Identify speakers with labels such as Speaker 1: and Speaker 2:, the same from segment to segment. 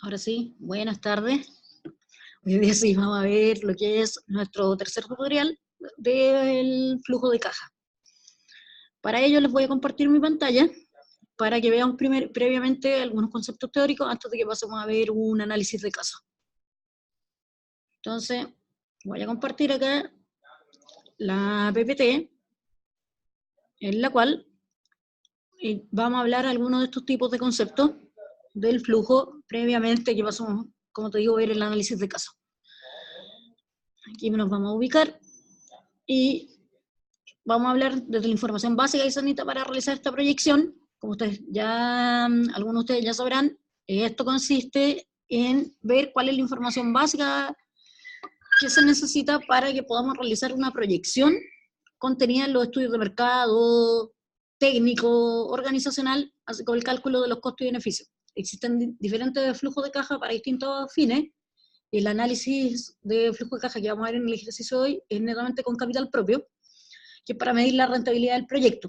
Speaker 1: Ahora sí, buenas tardes. Hoy día sí vamos a ver lo que es nuestro tercer tutorial del flujo de caja. Para ello les voy a compartir mi pantalla para que vean previamente algunos conceptos teóricos antes de que pasemos a ver un análisis de caso. Entonces, voy a compartir acá la PPT, en la cual vamos a hablar algunos de estos tipos de conceptos del flujo previamente que pasamos, como te digo, a ver el análisis de caso. Aquí nos vamos a ubicar y vamos a hablar desde la información básica que se necesita para realizar esta proyección. Como ustedes ya, algunos de ustedes ya sabrán, esto consiste en ver cuál es la información básica que se necesita para que podamos realizar una proyección contenida en los estudios de mercado, técnico, organizacional, así como el cálculo de los costos y beneficios. Existen diferentes flujos de caja para distintos fines. El análisis de flujo de caja que vamos a ver en el ejercicio de hoy es netamente con capital propio, que es para medir la rentabilidad del proyecto.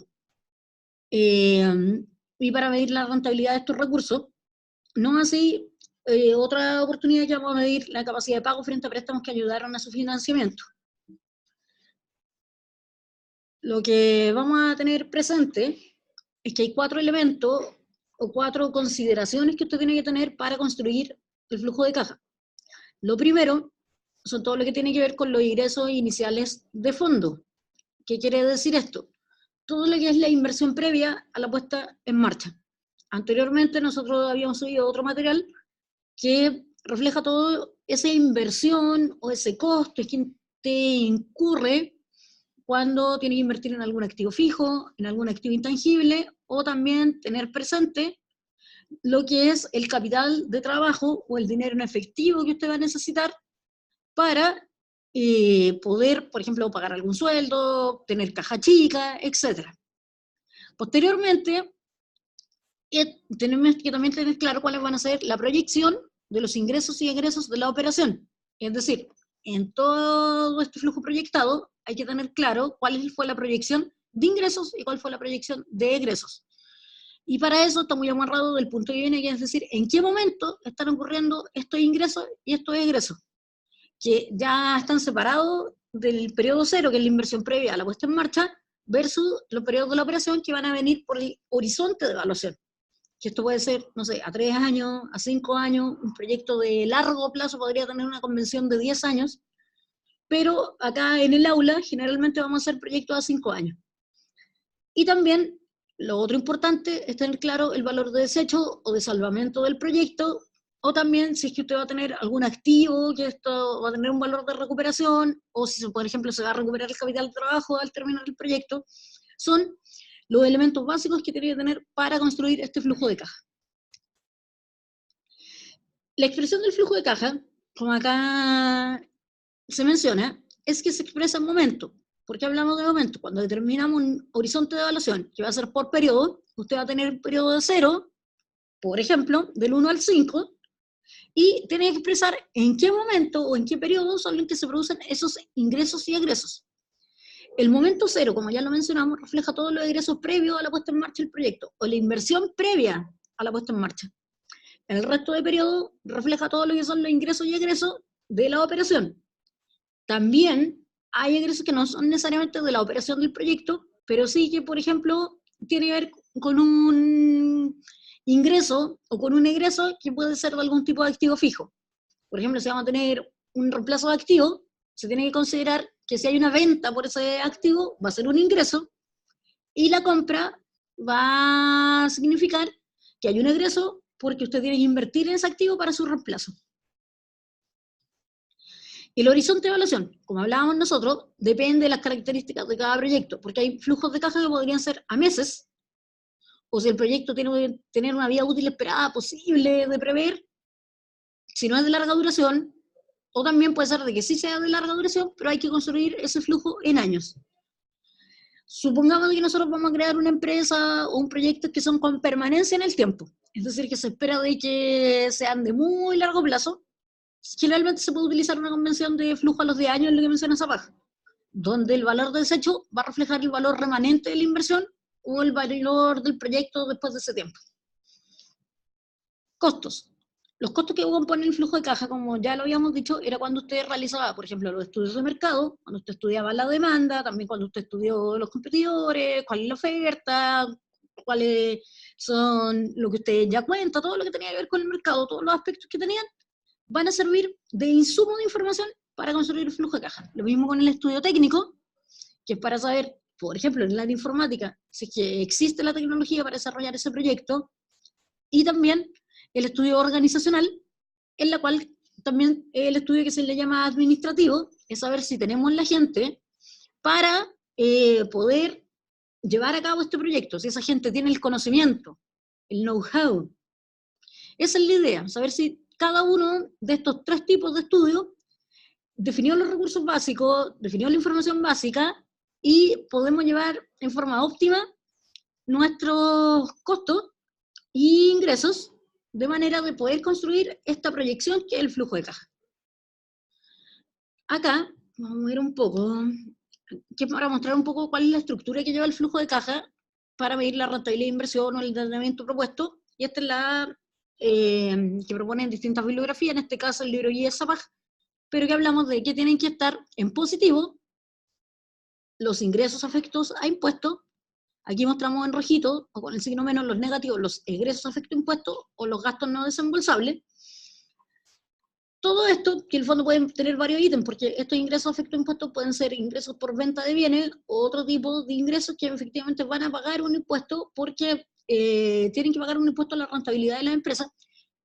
Speaker 1: Y para medir la rentabilidad de estos recursos, no así otra oportunidad que vamos a medir la capacidad de pago frente a préstamos que ayudaron a su financiamiento. Lo que vamos a tener presente es que hay 4 elementos o 4 consideraciones que usted tiene que tener para construir el flujo de caja. Lo primero son todo lo que tiene que ver con los ingresos iniciales de fondo. ¿Qué quiere decir esto? Todo lo que es la inversión previa a la puesta en marcha. Anteriormente nosotros habíamos subido otro material que refleja todo esa inversión o ese costo que te incurre cuando tienes que invertir en algún activo fijo, en algún activo intangible, o también tener presente lo que es el capital de trabajo o el dinero en efectivo que usted va a necesitar para poder, por ejemplo, pagar algún sueldo, tener caja chica, etc. Posteriormente, tenemos que también tener claro cuáles van a ser la proyección de los ingresos y egresos de la operación. Es decir, en todo este flujo proyectado hay que tener claro cuál fue la proyección de ingresos y cuál fue la proyección de egresos. Y para eso está muy amarrado del punto que viene, que es decir, en qué momento están ocurriendo estos ingresos y estos egresos, que ya están separados del periodo cero, que es la inversión previa a la puesta en marcha, versus los periodos de la operación que van a venir por el horizonte de evaluación. Que esto puede ser, no sé, a 3 años, a 5 años, un proyecto de largo plazo podría tener una convención de 10 años, pero acá en el aula generalmente vamos a hacer proyectos a 5 años. Y también, lo otro importante es tener claro el valor de desecho o de salvamento del proyecto, o también si es que usted va a tener algún activo, que esto va a tener un valor de recuperación, o si por ejemplo se va a recuperar el capital de trabajo al terminar el proyecto, son los elementos básicos que tiene que tener para construir este flujo de caja. La expresión del flujo de caja, como acá se menciona, es que se expresa en momento. ¿Por qué hablamos de momento? Cuando determinamos un horizonte de evaluación, que va a ser por periodo, usted va a tener un periodo de 0, por ejemplo, del 1 al 5, y tiene que expresar en qué momento o en qué periodo son los que se producen esos ingresos y egresos. El momento 0, como ya lo mencionamos, refleja todos los egresos previos a la puesta en marcha del proyecto, o la inversión previa a la puesta en marcha. El resto de periodo refleja todo lo que son los ingresos y egresos de la operación. También hay egresos que no son necesariamente de la operación del proyecto, pero sí que, por ejemplo, tiene que ver con un ingreso o con un egreso que puede ser de algún tipo de activo fijo. Por ejemplo, si vamos a tener un reemplazo de activo, se tiene que considerar que si hay una venta por ese activo, va a ser un ingreso, y la compra va a significar que hay un egreso porque usted tiene que invertir en ese activo para su reemplazo. El horizonte de evaluación, como hablábamos nosotros, depende de las características de cada proyecto, porque hay flujos de caja que podrían ser a meses, o si el proyecto tiene que tener una vida útil esperada posible de prever, si no es de larga duración, o también puede ser de que sí sea de larga duración, pero hay que construir ese flujo en años. Supongamos que nosotros vamos a crear una empresa o un proyecto que son con permanencia en el tiempo, es decir, que se espera de que sean de muy largo plazo. Generalmente se puede utilizar una convención de flujo a los 10 años, en lo que menciona Zapag, donde el valor de desecho va a reflejar el valor remanente de la inversión o el valor del proyecto después de ese tiempo. Costos. los costos que componen el flujo de caja, como ya lo habíamos dicho, era cuando usted realizaba, por ejemplo, los estudios de mercado, cuando usted estudiaba la demanda, también cuando usted estudió los competidores, cuál es la oferta, cuáles son lo que usted ya cuenta, todo lo que tenía que ver con el mercado, todos los aspectos que tenían, van a servir de insumo de información para construir el flujo de caja. Lo mismo con el estudio técnico, que es para saber, por ejemplo, en la área informática, si es que existe la tecnología para desarrollar ese proyecto, y también el estudio organizacional, en la cual también el estudio que se le llama administrativo, es saber si tenemos la gente para poder llevar a cabo este proyecto, si esa gente tiene el conocimiento, el know-how. Esa es la idea, saber si cada uno de estos tres tipos de estudios definió los recursos básicos, definió la información básica, y podemos llevar en forma óptima nuestros costos e ingresos, de manera de poder construir esta proyección que es el flujo de caja. Acá, vamos a ver un poco, que para mostrar un poco cuál es la estructura que lleva el flujo de caja para medir la rentabilidad de inversión o el endeudamiento propuesto, y esta es la que proponen distintas bibliografías, en este caso el libro Guía-Zapag, pero que hablamos de que tienen que estar en positivo los ingresos afectos a impuestos. Aquí mostramos en rojito, o con el signo menos, los negativos, los egresos afecto a impuestos o los gastos no desembolsables. Todo esto, que en el fondo pueden tener varios ítems, porque estos ingresos afecto a impuestos pueden ser ingresos por venta de bienes, o otro tipo de ingresos que efectivamente van a pagar un impuesto porque tienen que pagar un impuesto a la rentabilidad de la empresa.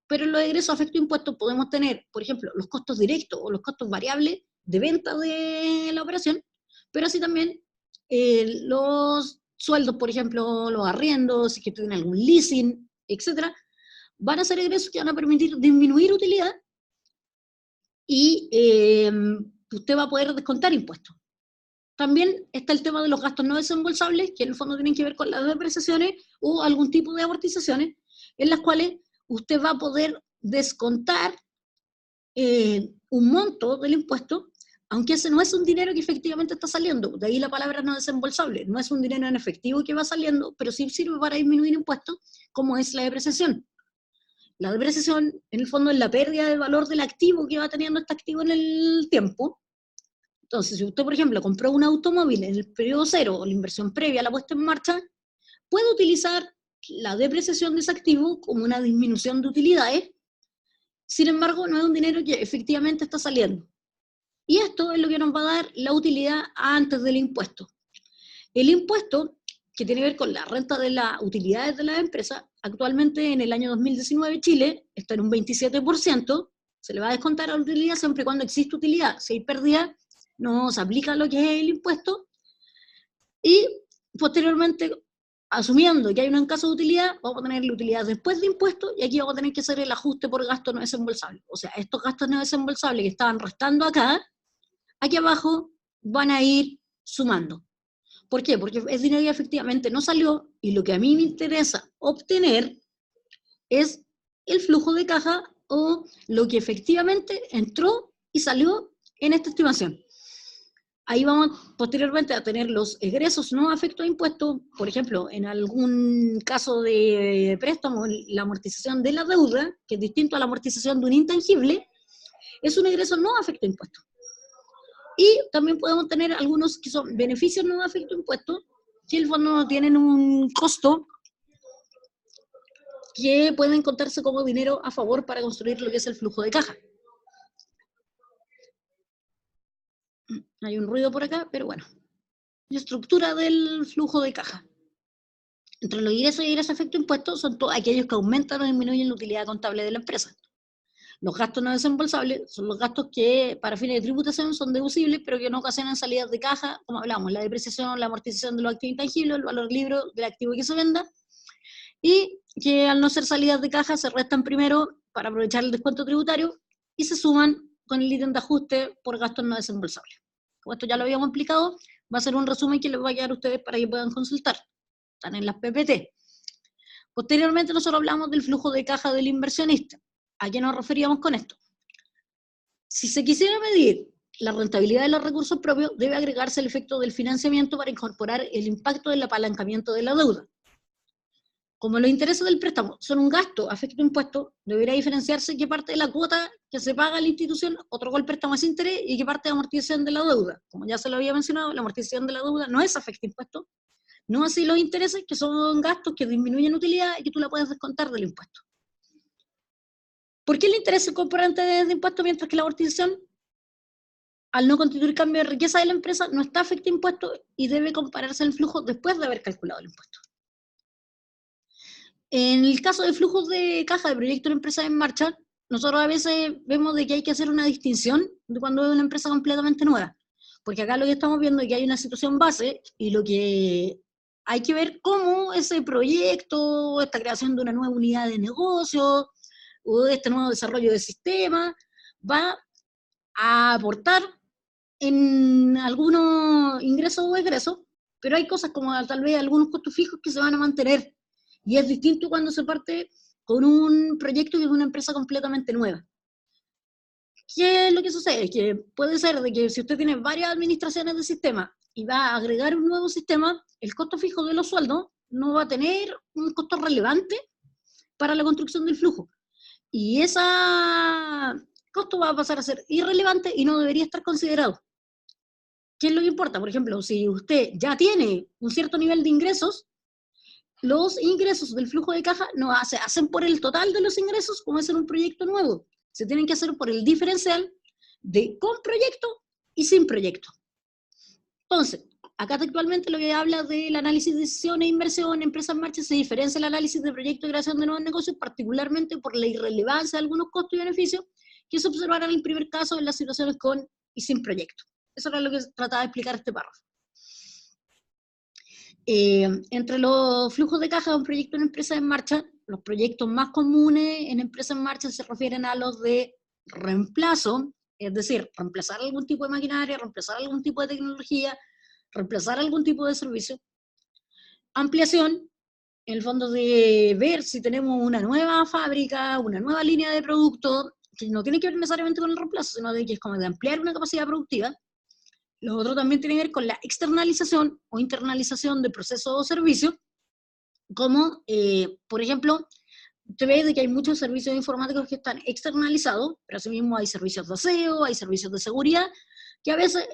Speaker 1: Pero en los egresos afecto a impuestos podemos tener, por ejemplo, los costos directos o los costos variables de venta de la operación, pero así también los sueldos, por ejemplo, los arriendos, si es que tienen algún leasing, etcétera, van a ser egresos que van a permitir disminuir utilidad y usted va a poder descontar impuestos. También está el tema de los gastos no desembolsables, que en el fondo tienen que ver con las depreciaciones o algún tipo de amortizaciones, en las cuales usted va a poder descontar un monto del impuesto, aunque ese no es un dinero que efectivamente está saliendo. De ahí la palabra no desembolsable. No es un dinero en efectivo que va saliendo, pero sí sirve para disminuir impuestos, como es la depreciación. La depreciación, en el fondo, es la pérdida de valor del activo que va teniendo este activo en el tiempo. Entonces, si usted, por ejemplo, compró un automóvil en el periodo cero, o la inversión previa a la puesta en marcha, puede utilizar la depreciación de ese activo como una disminución de utilidades. Sin embargo, no es un dinero que efectivamente está saliendo. Y esto es lo que nos va a dar la utilidad antes del impuesto. El impuesto, que tiene que ver con la renta de las utilidades de las empresas, actualmente en el año 2019 Chile está en un 27%, se le va a descontar a la utilidad siempre y cuando existe utilidad. Si hay pérdida, no se aplica lo que es el impuesto, y posteriormente, asumiendo que hay un caso de utilidad, vamos a tener la utilidad después de impuestos, y aquí vamos a tener que hacer el ajuste por gasto no desembolsable. O sea, estos gastos no desembolsables que estaban restando acá, aquí abajo van a ir sumando. ¿Por qué? Porque es dinero que efectivamente no salió, y lo que a mí me interesa obtener es el flujo de caja o lo que efectivamente entró y salió en esta estimación. Ahí vamos posteriormente a tener los egresos no afecto a impuestos, por ejemplo, en algún caso de préstamo, la amortización de la deuda, que es distinto a la amortización de un intangible, es un egreso no afecto a impuestos. Y también podemos tener algunos que son beneficios no afecto a impuestos, que en el fondo tienen un costo que pueden contarse como dinero a favor para construir lo que es el flujo de caja. Hay un ruido por acá, pero bueno. La estructura del flujo de caja. Entre los ingresos y egresos afecto a impuestos son todos aquellos que aumentan o disminuyen la utilidad contable de la empresa. Los gastos no desembolsables son los gastos que para fines de tributación son deducibles, pero que no ocasionan salidas de caja, como hablamos, la depreciación, la amortización de los activos intangibles, el valor libre del activo que se venda, y que al no ser salidas de caja se restan primero para aprovechar el descuento tributario y se suman con el ítem de ajuste por gastos no desembolsables. Como esto ya lo habíamos explicado, va a ser un resumen que les va a quedar a ustedes para que puedan consultar. Están en las PPT. Posteriormente nosotros hablamos del flujo de caja del inversionista. ¿A qué nos referíamos con esto? Si se quisiera medir la rentabilidad de los recursos propios, debe agregarse el efecto del financiamiento para incorporar el impacto del apalancamiento de la deuda. como los intereses del préstamo son un gasto a efecto de impuesto, debería diferenciarse qué parte de la cuota que se paga a la institución otorgó el préstamo a ese interés y qué parte de amortización de la deuda. Como ya se lo había mencionado, la amortización de la deuda no es a efecto de impuesto, no así los intereses, que son gastos que disminuyen utilidad y que tú la puedes descontar del impuesto. ¿Por qué el interés se incorpora antes de impuesto mientras que la amortización, al no constituir cambio de riqueza de la empresa, no está a efecto de impuesto y debe compararse el flujo después de haber calculado el impuesto? En el caso de flujos de caja de proyectos de empresas en marcha, nosotros a veces vemos de que hay que hacer una distinción de cuando es una empresa completamente nueva, porque acá lo que estamos viendo es que hay una situación base y lo que hay que ver cómo ese proyecto, esta creación de una nueva unidad de negocio o este nuevo desarrollo de sistema va a aportar en algunos ingresos o egresos, pero hay cosas como tal vez algunos costos fijos que se van a mantener. Y es distinto cuando se parte con un proyecto que es una empresa completamente nueva. ¿Qué es lo que sucede? Que puede ser de que si usted tiene varias administraciones de sistema y va a agregar un nuevo sistema, el costo fijo de los sueldos no va a tener un costo relevante para la construcción del flujo. Y ese costo va a pasar a ser irrelevante y no debería estar considerado. ¿Qué es lo que importa? Por ejemplo, si usted ya tiene un cierto nivel de ingresos, los ingresos del flujo de caja no se hacen por el total de los ingresos, como es en un proyecto nuevo. Se tienen que hacer por el diferencial de con proyecto y sin proyecto. Entonces, acá textualmente lo que habla del análisis de decisión e inversión, empresa en marcha, se diferencia el análisis de proyecto y creación de nuevos negocios, particularmente por la irrelevancia de algunos costos y beneficios que se observarán en el primer caso en las situaciones con y sin proyecto. Eso era lo que trataba de explicar este párrafo. Entre los flujos de caja de un proyecto en empresa en marcha, los proyectos más comunes en empresa en marcha se refieren a los de reemplazo, es decir, reemplazar algún tipo de maquinaria, reemplazar algún tipo de tecnología, reemplazar algún tipo de servicio. Ampliación, en el fondo de ver si tenemos una nueva fábrica, una nueva línea de producto, que no tiene que ver necesariamente con el reemplazo, sino de que es como de ampliar una capacidad productiva. Lo otro también tiene que ver con la externalización o internalización de procesos o servicios, como, por ejemplo, usted ve de que hay muchos servicios informáticos que están externalizados, pero asimismo hay servicios de aseo, hay servicios de seguridad, que a veces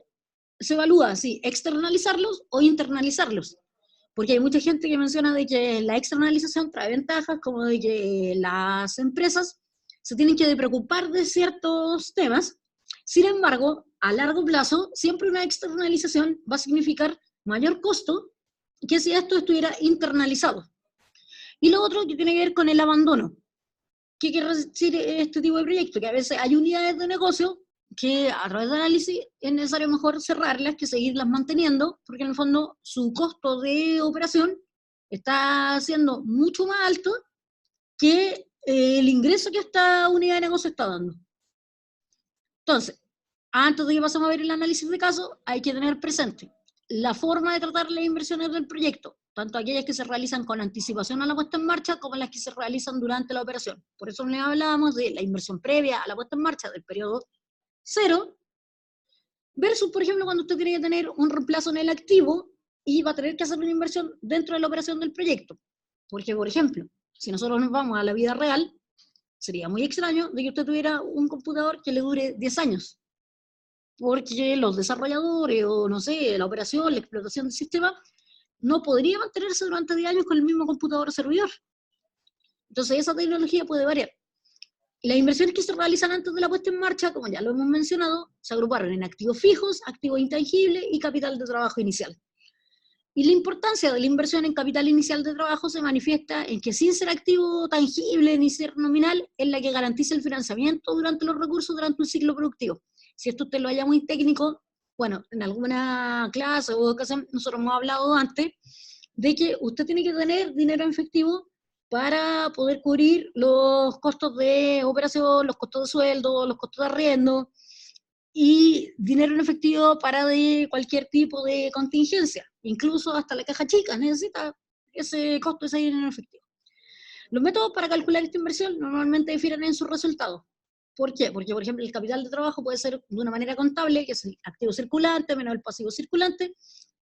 Speaker 1: se evalúa si externalizarlos o internalizarlos. Porque hay mucha gente que menciona de que la externalización trae ventajas, como de que las empresas se tienen que preocupar de ciertos temas. Sin embargo, a largo plazo, siempre una externalización va a significar mayor costo que si esto estuviera internalizado. Y lo otro que tiene que ver con el abandono. ¿Qué quiere decir este tipo de proyecto? Que a veces hay unidades de negocio que a través de análisis es necesario mejor cerrarlas que seguirlas manteniendo, porque en el fondo su costo de operación está siendo mucho más alto que el ingreso que esta unidad de negocio está dando. Entonces, antes de que pasemos a ver el análisis de caso, hay que tener presente la forma de tratar las inversiones del proyecto, tanto aquellas que se realizan con anticipación a la puesta en marcha como las que se realizan durante la operación. Por eso les hablábamos de la inversión previa a la puesta en marcha del periodo 0, versus, por ejemplo, cuando usted tiene que tener un reemplazo en el activo y va a tener que hacer una inversión dentro de la operación del proyecto. Porque, por ejemplo, si nosotros nos vamos a la vida real, sería muy extraño de que usted tuviera un computador que le dure 10 años. Porque los desarrolladores, o no sé, la operación, la explotación del sistema, no podría mantenerse durante 10 años con el mismo computador o servidor. Entonces esa tecnología puede variar. Y las inversiones que se realizan antes de la puesta en marcha, como ya lo hemos mencionado, se agruparon en activos fijos, activos intangibles y capital de trabajo inicial. Y la importancia de la inversión en capital inicial de trabajo se manifiesta en que sin ser activo tangible ni ser nominal, es la que garantiza el financiamiento durante los recursos durante un ciclo productivo. Si esto usted lo haya muy técnico, bueno, en alguna clase o ocasión nosotros hemos hablado antes de que usted tiene que tener dinero en efectivo para poder cubrir los costos de operación, los costos de sueldo, los costos de arriendo, y dinero en efectivo para de cualquier tipo de contingencia. Incluso hasta la caja chica necesita ese costo, ese dinero en efectivo. Los métodos para calcular esta inversión normalmente difieren en sus resultados. ¿Por qué? Porque, por ejemplo, el capital de trabajo puede ser de una manera contable, que es el activo circulante menos el pasivo circulante,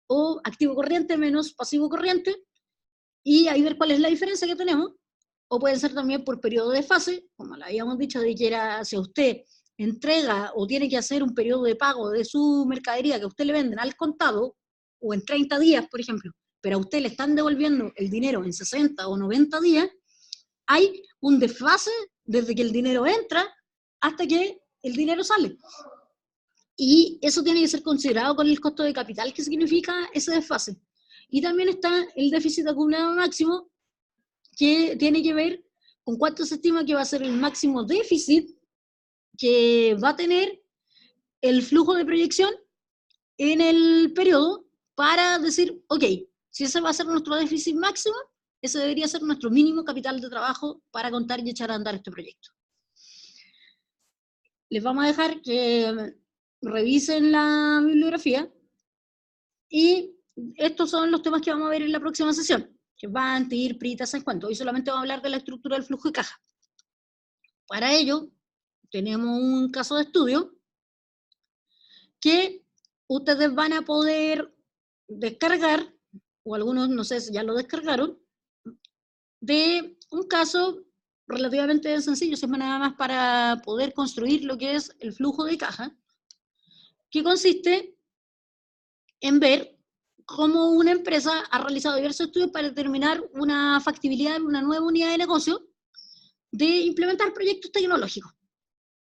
Speaker 1: o activo corriente menos pasivo corriente, y ahí ver cuál es la diferencia que tenemos, o puede ser también por periodo de fase, como lo habíamos dicho, de que era, si usted entrega o tiene que hacer un periodo de pago de su mercadería que a usted le venden al contado, o en 30 días, por ejemplo, pero a usted le están devolviendo el dinero en 60 o 90 días, hay un desfase desde que el dinero entra hasta que el dinero sale. Y eso tiene que ser considerado con el costo de capital que significa ese desfase. Y también está el déficit acumulado máximo, que tiene que ver con cuánto se estima que va a ser el máximo déficit que va a tener el flujo de proyección en el periodo para decir, ok, si ese va a ser nuestro déficit máximo, ese debería ser nuestro mínimo capital de trabajo para contar y echar a andar este proyecto. Les vamos a dejar que revisen la bibliografía y estos son los temas que vamos a ver en la próxima sesión, que van, TIR, PRI, tasa en cuánto. Hoy solamente vamos a hablar de la estructura del flujo de caja. Para ello, tenemos un caso de estudio que ustedes van a poder descargar, o algunos no sé si ya lo descargaron, de un caso relativamente sencillo, es nada más para poder construir lo que es el flujo de caja, que consiste en ver cómo una empresa ha realizado diversos estudios para determinar una factibilidad en una nueva unidad de negocio de implementar proyectos tecnológicos.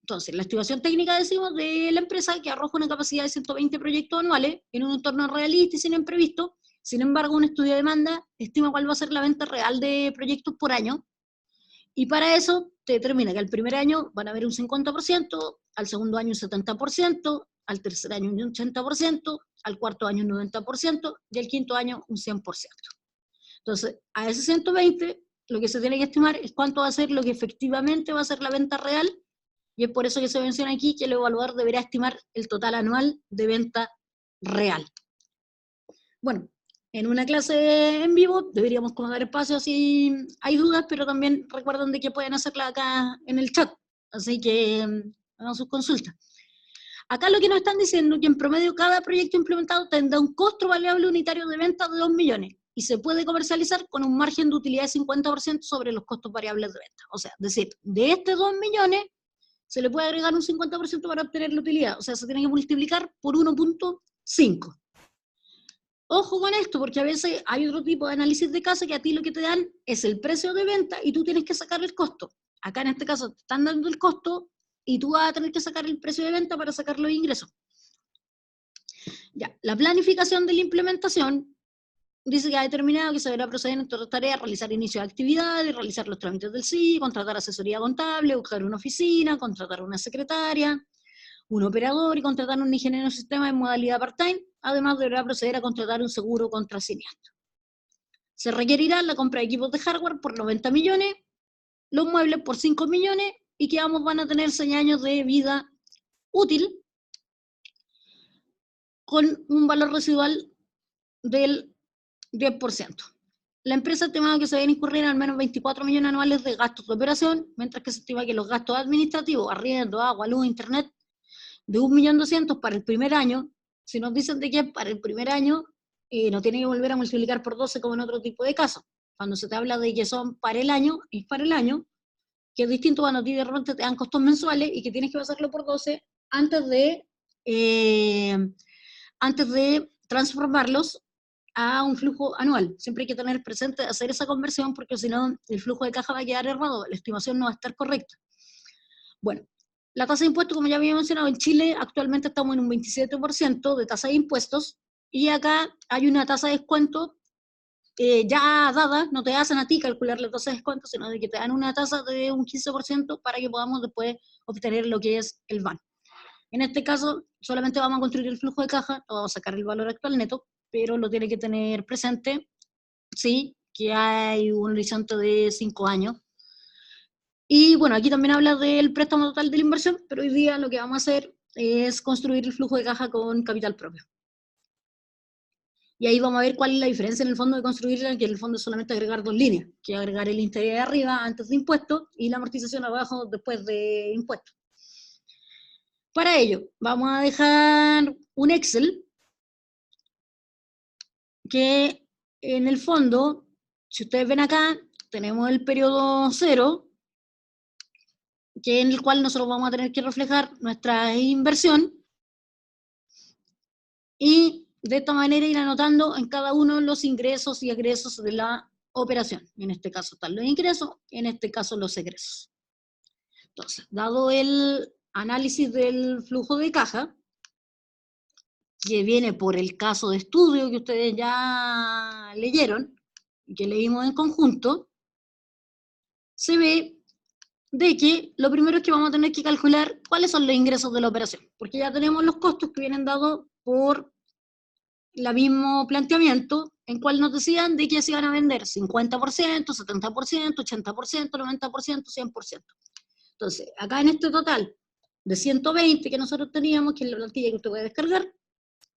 Speaker 1: Entonces, la estimación técnica, decimos, de la empresa que arroja una capacidad de 120 proyectos anuales en un entorno realista y sin imprevisto. Sin embargo, un estudio de demanda estima cuál va a ser la venta real de proyectos por año, y para eso te determina que al primer año van a haber un 50%, al segundo año un 70%, al tercer año un 80%, al cuarto año un 90% y al quinto año un 100%. Entonces, a ese 120, lo que se tiene que estimar es cuánto va a ser lo que efectivamente va a ser la venta real, y es por eso que se menciona aquí que el evaluador deberá estimar el total anual de venta real. Bueno, en una clase en vivo deberíamos como dar espacio si hay dudas, pero también recuerden de que pueden hacerla acá en el chat, así que hagan sus consultas. Acá lo que nos están diciendo es que en promedio cada proyecto implementado tendrá un costo variable unitario de venta de 2 millones y se puede comercializar con un margen de utilidad de 50% sobre los costos variables de venta. O sea, es decir, de este 2 millones se le puede agregar un 50% para obtener la utilidad, o sea, se tiene que multiplicar por 1.5. Ojo con esto, porque a veces hay otro tipo de análisis de caso que a ti lo que te dan es el precio de venta y tú tienes que sacar el costo. Acá en este caso te están dando el costo y tú vas a tener que sacar el precio de venta para sacar los ingresos. Ya, la planificación de la implementación dice que ha determinado que se deberá proceder en todas las tareas, realizar inicio de actividades, realizar los trámites del SI, contratar asesoría contable, buscar una oficina, contratar una secretaria, un operador y contratar un ingeniero de sistema en modalidad part-time. Además, deberá proceder a contratar un seguro contra siniestro. Se requerirá la compra de equipos de hardware por 90 millones, los muebles por 5 millones y que ambos van a tener 6 años de vida útil con un valor residual del 10%. La empresa estima que se deben incurrir al menos 24 millones anuales de gastos de operación, mientras que se estima que los gastos administrativos, arriendo, agua, luz, internet, de 1.200.000 para el primer año. Si nos dicen de que para el primer año no tiene que volver a multiplicar por 12 como en otro tipo de casos. Cuando se te habla de que son para el año, es para el año, que es distinto cuando a ti de repente te dan costos mensuales y que tienes que pasarlo por 12 eh, antes de transformarlos a un flujo anual. Siempre hay que tener presente hacer esa conversión porque si no el flujo de caja va a quedar errado, la estimación no va a estar correcta. Bueno, la tasa de impuestos, como ya había mencionado, en Chile actualmente estamos en un 27% de tasa de impuestos y acá hay una tasa de descuento ya dada, no te hacen a ti calcular la tasa de descuento, sino de que te dan una tasa de un 15% para que podamos después obtener lo que es el VAN. En este caso, solamente vamos a construir el flujo de caja, vamos a sacar el valor actual neto, pero lo tiene que tener presente, sí, que hay un horizonte de 5 años. Y bueno, aquí también habla del préstamo total de la inversión, pero hoy día lo que vamos a hacer es construir el flujo de caja con capital propio. Y ahí vamos a ver cuál es la diferencia en el fondo de construirla, que en el fondo es solamente agregar 2 líneas, que es agregar el interés de arriba antes de impuestos y la amortización abajo después de impuestos. Para ello, vamos a dejar un Excel que en el fondo Si ustedes ven acá, tenemos el periodo 0, que en el cual nosotros vamos a tener que reflejar nuestra inversión, y de esta manera ir anotando en cada uno los ingresos y egresos de la operación. En este caso están los ingresos, en este caso los egresos. Entonces, dado el análisis del flujo de caja, que viene por el caso de estudio que ustedes ya leyeron, que leímos en conjunto, se ve de que lo primero es que vamos a tener que calcular cuáles son los ingresos de la operación, porque ya tenemos los costos que vienen dados por el mismo planteamiento, en cual nos decían de que se iban a vender 50%, 70%, 80%, 90%, 100%. Entonces, acá en este total de 120 que nosotros teníamos, que es la plantilla que usted puede descargar,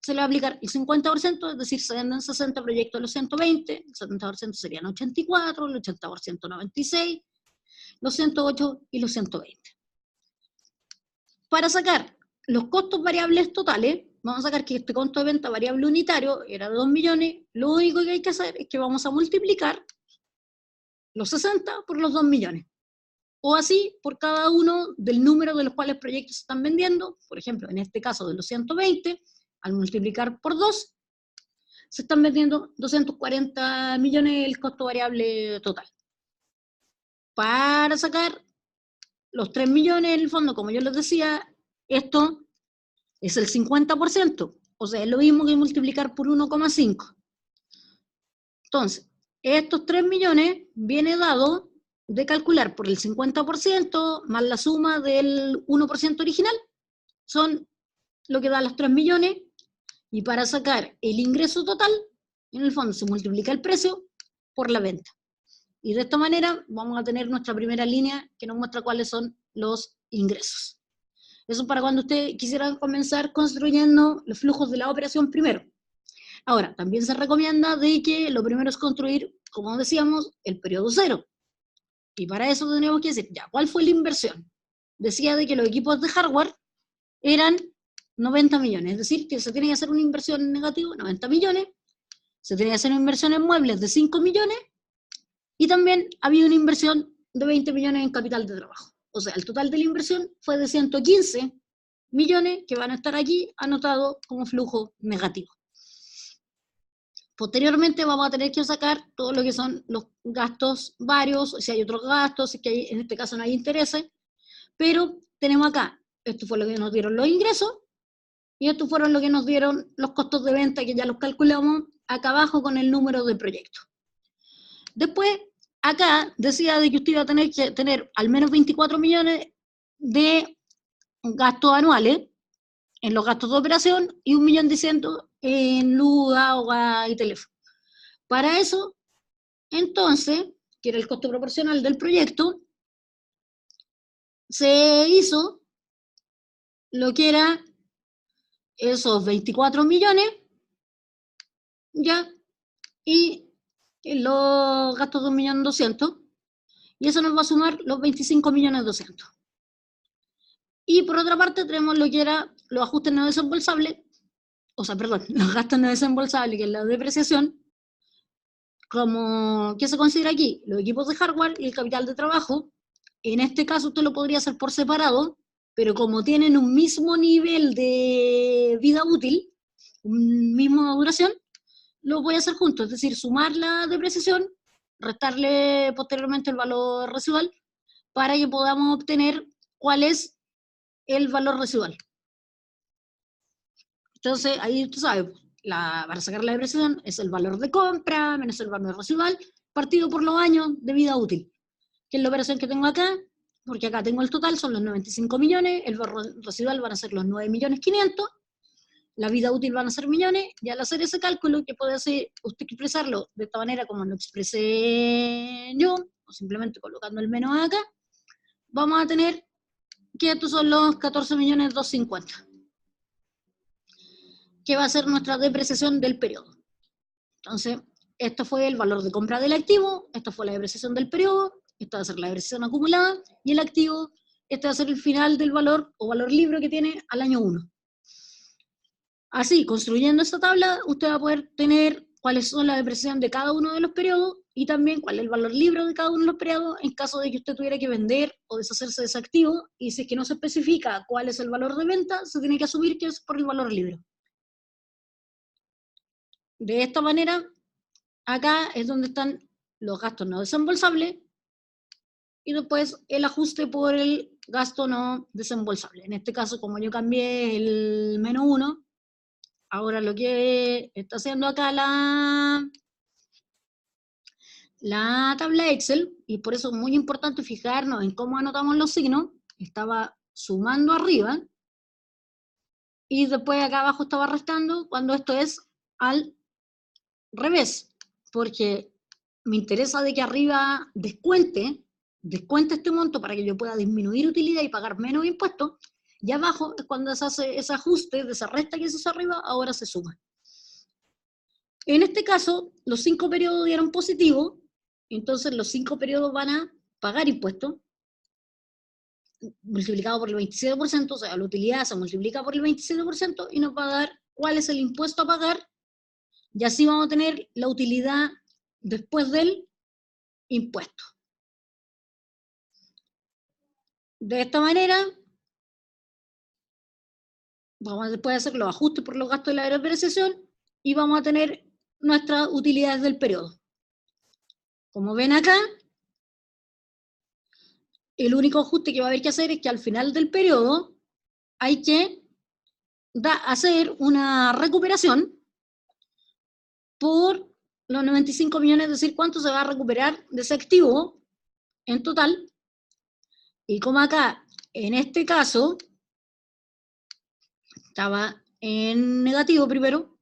Speaker 1: se le va a aplicar el 50%, es decir, se venden 60 proyectos de los 120, el 70% serían 84, el 80% 96, los 108 y los 120. Para sacar los costos variables totales, vamos a sacar que este costo de venta variable unitario era de 2 millones, lo único que hay que hacer es que vamos a multiplicar los 60 por los 2 millones. O así por cada uno del número de los cuales proyectos se están vendiendo. Por ejemplo, en este caso de los 120, al multiplicar por 2, se están vendiendo 240 millones el costo variable total. Para sacar los 3 millones en el fondo, como yo les decía, esto es el 50%, o sea, es lo mismo que multiplicar por 1,5. Entonces, estos 3 millones viene dado de calcular por el 50% más la suma del 1% original, son lo que da los 3 millones, y para sacar el ingreso total, en el fondo se multiplica el precio por la venta. Y de esta manera vamos a tener nuestra primera línea que nos muestra cuáles son los ingresos. Eso para cuando usted quisiera comenzar construyendo los flujos de la operación primero. Ahora, también se recomienda de que lo primero es construir, como decíamos, el periodo 0. Y para eso tenemos que decir, ya, ¿cuál fue la inversión? Decía de que los equipos de hardware eran 90 millones, es decir, que se tiene que hacer una inversión en negativo, 90 millones, se tenía que hacer una inversión en muebles de 5 millones, y también había una inversión de 20 millones en capital de trabajo. O sea, el total de la inversión fue de 115 millones que van a estar aquí anotados como flujo negativo. Posteriormente vamos a tener que sacar todo lo que son los gastos varios, si hay otros gastos, si que en este caso no hay intereses, pero tenemos acá, esto fue lo que nos dieron los ingresos, y estos fueron lo que nos dieron los costos de venta, que ya los calculamos acá abajo con el número de proyectos. Después, acá decía de que usted iba a tener que tener al menos 24 millones de gastos anuales en los gastos de operación y 1.100.000 en luz, agua y teléfono. Para eso, entonces, que era el costo proporcional del proyecto, se hizo lo que era esos 24 millones, ya, y los gastos de 1.200.000, y eso nos va a sumar los 25.200.000. Y por otra parte tenemos lo que era los ajustes no desembolsables, o sea, perdón, los gastos no desembolsables, que es la depreciación, como, ¿qué se considera aquí? Los equipos de hardware y el capital de trabajo. En este caso usted lo podría hacer por separado, pero como tienen un mismo nivel de vida útil, misma duración, lo voy a hacer juntos, es decir, sumar la depreciación, restarle posteriormente el valor residual, para que podamos obtener cuál es el valor residual. Entonces, ahí tú sabes, para sacar la depreciación es el valor de compra menos el valor residual, partido por los años de vida útil, que es la operación que tengo acá, porque acá tengo el total, son los 95 millones, el valor residual van a ser los 9.500.000, la vida útil van a ser millones, y al hacer ese cálculo, que puede hacer usted expresarlo de esta manera como lo expresé yo, o simplemente colocando el menos acá, vamos a tener que estos son los 14.250.000, que va a ser nuestra depreciación del periodo. Entonces, esto fue el valor de compra del activo, esto fue la depreciación del periodo, esta va a ser la depreciación acumulada, y el activo, este va a ser el final del valor o valor libre que tiene al año 1. Así, construyendo esta tabla, usted va a poder tener cuáles son la depreciación de cada uno de los periodos y también cuál es el valor libre de cada uno de los periodos en caso de que usted tuviera que vender o deshacerse de ese activo, y si es que no se especifica cuál es el valor de venta, se tiene que asumir que es por el valor libre. De esta manera, acá es donde están los gastos no desembolsables, y después el ajuste por el gasto no desembolsable. En este caso, como yo cambié el menú 1, ahora lo que está haciendo acá la tabla Excel, y por eso es muy importante fijarnos en cómo anotamos los signos, estaba sumando arriba, y después acá abajo estaba restando, cuando esto es al revés, porque me interesa de que arriba descuente este monto para que yo pueda disminuir utilidad y pagar menos impuestos, y abajo es cuando se hace ese ajuste de esa resta que se hace arriba, ahora se suma. En este caso, los 5 periodos dieron positivo, entonces los 5 periodos van a pagar impuestos, multiplicado por el 27%, o sea, la utilidad se multiplica por el 27% y nos va a dar cuál es el impuesto a pagar, y así vamos a tener la utilidad después del impuesto. De esta manera, vamos a después hacer los ajustes por los gastos de la depreciación y vamos a tener nuestras utilidades del periodo. Como ven acá, el único ajuste que va a haber que hacer es que al final del periodo hay que hacer una recuperación por los 95 millones, es decir, cuánto se va a recuperar de ese activo en total. Y como acá, en este caso, estaba en negativo primero,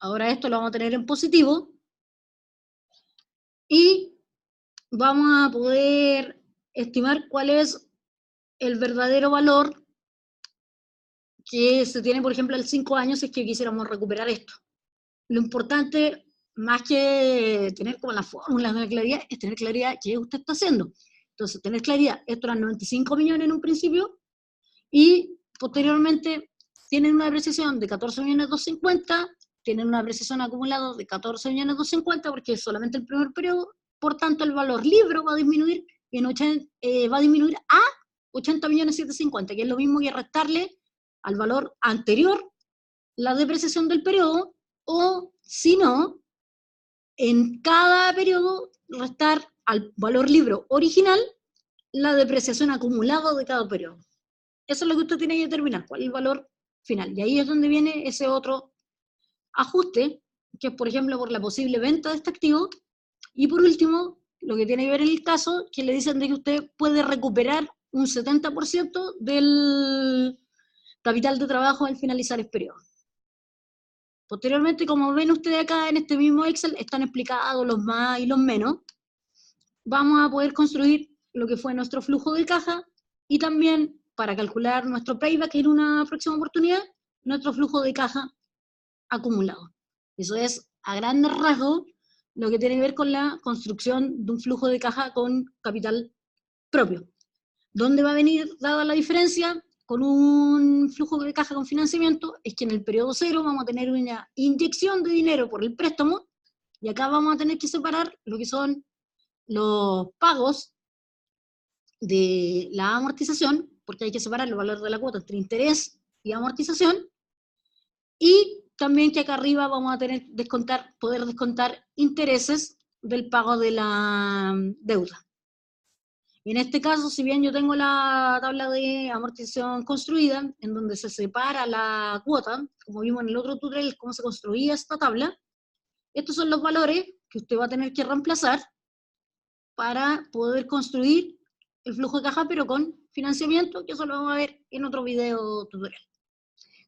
Speaker 1: ahora esto lo vamos a tener en positivo, y vamos a poder estimar cuál es el verdadero valor que se tiene, por ejemplo, en 5 años, si es que quisiéramos recuperar esto. Lo importante, más que tener como las fórmulas de la claridad, es tener claridad qué usted está haciendo. Entonces, tener claridad, esto eran 95 millones en un principio, y posteriormente tienen una depreciación de 14.250.000, tienen una depreciación acumulada de 14.250.000 porque es solamente el primer periodo, por tanto el valor libre va a disminuir, va a disminuir a 80.750.000, que es lo mismo que restarle al valor anterior la depreciación del periodo, o si no, en cada periodo restar al valor libre original la depreciación acumulada de cada periodo. Eso es lo que usted tiene que determinar, cuál es el valor final. Y ahí es donde viene ese otro ajuste, que es, por ejemplo, por la posible venta de este activo. Y por último, lo que tiene que ver en el caso, que le dicen de que usted puede recuperar un 70% del capital de trabajo al finalizar el periodo. Posteriormente, como ven ustedes acá en este mismo Excel, están explicados los más y los menos. Vamos a poder construir lo que fue nuestro flujo de caja, y también, para calcular nuestro payback en una próxima oportunidad, nuestro flujo de caja acumulado. Eso es, a grandes rasgos, lo que tiene que ver con la construcción de un flujo de caja con capital propio. ¿Dónde va a venir dada la diferencia con un flujo de caja con financiamiento? Es que en el periodo 0 vamos a tener una inyección de dinero por el préstamo, y acá vamos a tener que separar lo que son los pagos de la amortización, porque hay que separar el valor de la cuota entre interés y amortización, y también que acá arriba vamos a tener poder descontar intereses del pago de la deuda. En este caso, si bien yo tengo la tabla de amortización construida, en donde se separa la cuota, como vimos en el otro tutorial, cómo se construía esta tabla, estos son los valores que usted va a tener que reemplazar para poder construir el flujo de caja, pero con financiamiento, que eso lo vamos a ver en otro video tutorial.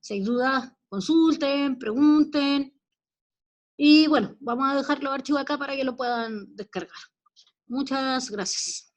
Speaker 1: Si hay dudas, consulten, pregunten, y bueno, vamos a dejar los archivos acá para que lo puedan descargar. Muchas gracias.